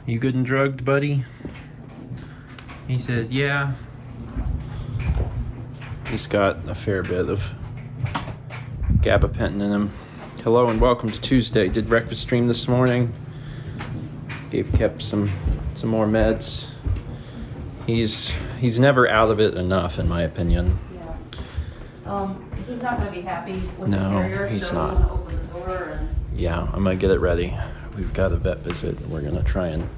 You good and drugged, buddy? He says, yeah. He's got a fair bit of gabapentin in him. Hello and welcome to Tuesday. Did breakfast stream this morning. Gave Kep some more meds. He's never out of it enough, in my opinion. Yeah. He's not going to be happy with No, the carrier, he's so not. I'm going to open the door and... Yeah, I'm going to get it ready. We've got a vet visit, and we're going to try and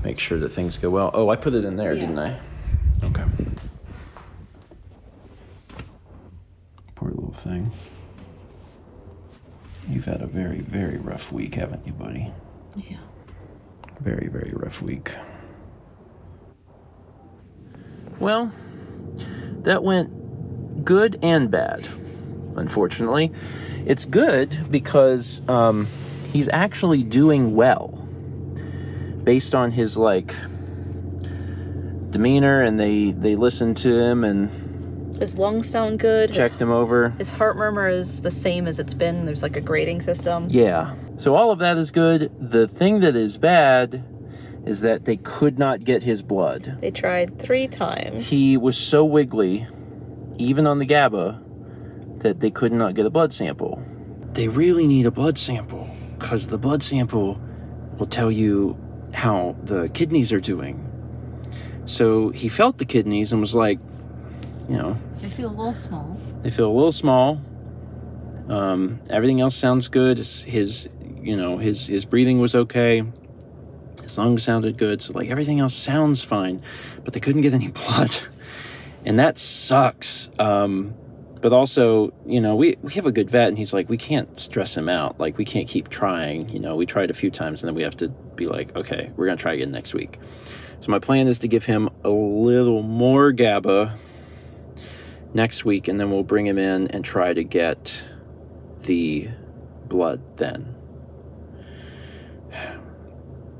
make sure that things go well. Oh, I put it in there, didn't I? Okay. Poor little thing. You've had a very, very rough week, haven't you, buddy? Yeah. Very, very rough week. Well, that went good and bad, unfortunately. It's good because he's actually doing well based on his, demeanor, and they listened to him and his lungs sound good. Checked him over. His heart murmur is the same as it's been. There's a grading system. Yeah. So all of that is good. The thing that is bad is that they could not get his blood. They tried 3 times. He was so wiggly, even on the GABA, that they could not get a blood sample. They really need a blood sample, because the blood sample will tell you how the kidneys are doing. So he felt the kidneys and was like, They feel a little small. They feel a little small. Everything else sounds good. His breathing was okay. His lungs sounded good. So everything else sounds fine, but they couldn't get any blood, and that sucks. But also, we have a good vet, and he's like, we can't stress him out. We can't keep trying. We tried a few times, and then we have to be like, okay, we're gonna try again next week. So my plan is to give him a little more GABA next week, and then we'll bring him in and try to get the blood then.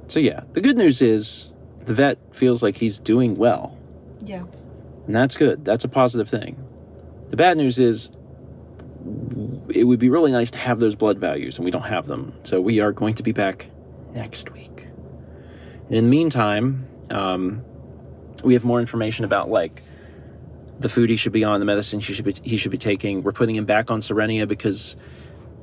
So yeah, the good news is the vet feels like he's doing well. Yeah. And that's good. That's a positive thing. The bad news is it would be really nice to have those blood values, and we don't have them. So we are going to be back next week. And in the meantime, we have more information about the food he should be on, the medicine he should be taking. We're putting him back on Serenia because,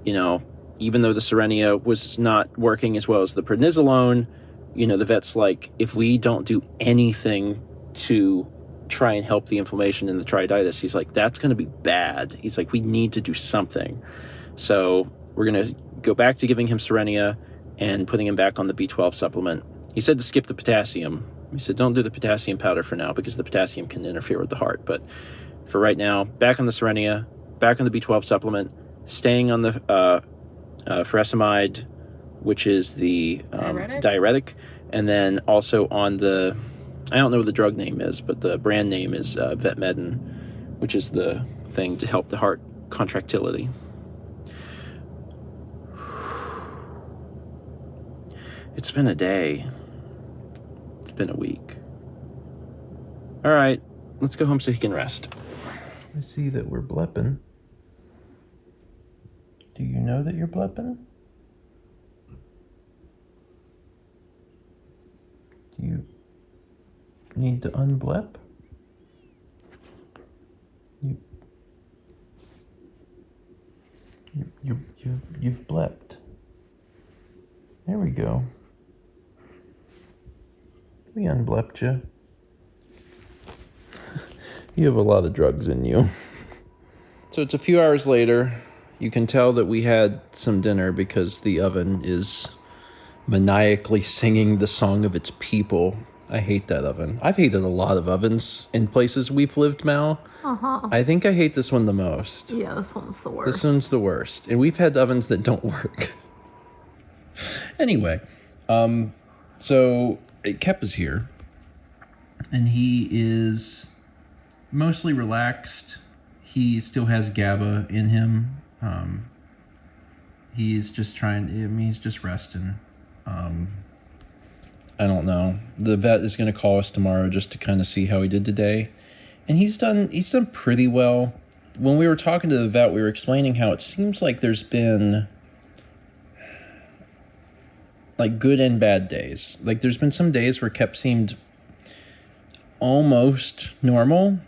even though the Serenia was not working as well as the prednisolone, the vet's like, if we don't do anything to try and help the inflammation in the triaditis, he's like, that's going to be bad. He's like, we need to do something. So we're going to go back to giving him Serenia and putting him back on the B12 supplement. He said to skip the potassium. He said, don't do the potassium powder for now because the potassium can interfere with the heart. But for right now, back on the Serenia, back on the B12 supplement, staying on the furosemide, which is the diuretic, and then also on the, I don't know what the drug name is, but the brand name is Vetmedin, which is the thing to help the heart contractility. It's been a day. It's been a week. All right, let's go home so he can rest. I see that we're blepping. Do you know that you're blepping? Do you need to unblep? You've blepped. There we go. We unblepped you. You have a lot of drugs in you. So it's a few hours later. You can tell that we had some dinner because the oven is maniacally singing the song of its people. I hate that oven. I've hated a lot of ovens in places we've lived, Mal. Uh-huh. I think I hate this one the most. Yeah, this one's the worst. This one's the worst. And we've had ovens that don't work. Anyway, so Kep is here. And he is mostly relaxed. He still has GABA in him. He's just he's just resting. I don't know. The vet is going to call us tomorrow just to kind of see how he did today. And he's done pretty well. When we were talking to the vet, we were explaining how it seems like there's been like good and bad days. Like there's been some days where Kep seemed almost normal,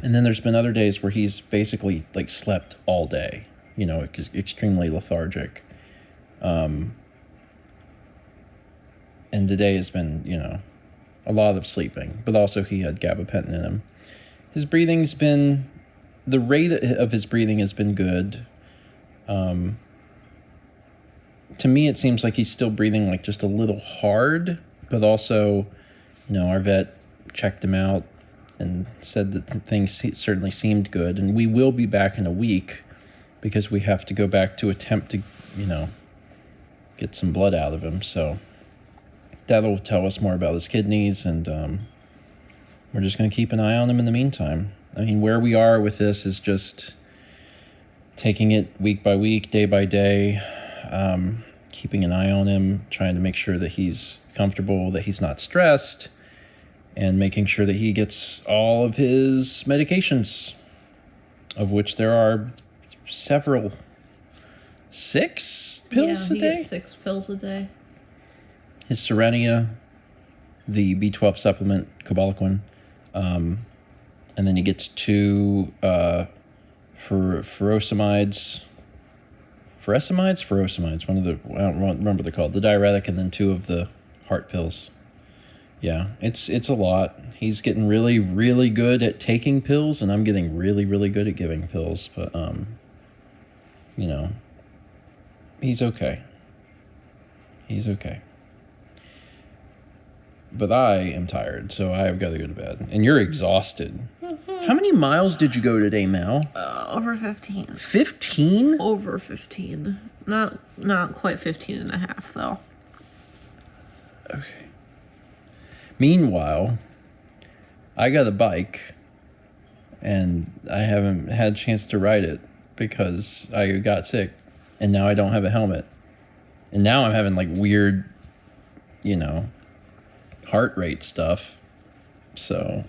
and then there's been other days where he's basically like slept all day, extremely lethargic. And today has been, a lot of sleeping, but also he had gabapentin in him. The rate of his breathing has been good. To me, it seems like he's still breathing like just a little hard, but also, our vet checked him out and said that the things certainly seemed good. And we will be back in a week because we have to go back to attempt to, get some blood out of him. So that'll tell us more about his kidneys, and we're just going to keep an eye on him in the meantime. I mean, where we are with this is just taking it week by week, day by day, keeping an eye on him, trying to make sure that he's comfortable, that he's not stressed, and making sure that he gets all of his medications, of which there are several. 6 pills a day? Gets 6 pills a day. His Serenia, the B12 supplement, cobalaquin, and then he gets 2 furosemides, one of the, I don't remember what they're called, the diuretic, and then 2 of the heart pills. Yeah, it's a lot. He's getting really, really good at taking pills, and I'm getting really, really good at giving pills, but, he's okay. But I am tired, so I've got to go to bed. And you're exhausted. How many miles did you go today, Mal? Over 15. 15? Over 15. Not quite 15 and a half, though. Okay. Meanwhile, I got a bike, and I haven't had a chance to ride it because I got sick, and now I don't have a helmet. And now I'm having, like, weird, heart rate stuff. So,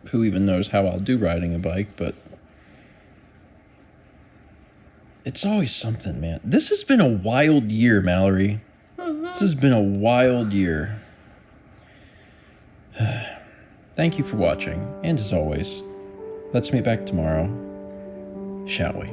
who even knows how I'll do riding a bike, but it's always something, man. This has been a wild year, Mallory. This has been a wild year. Thank you for watching, and as always, let's meet back tomorrow, shall we?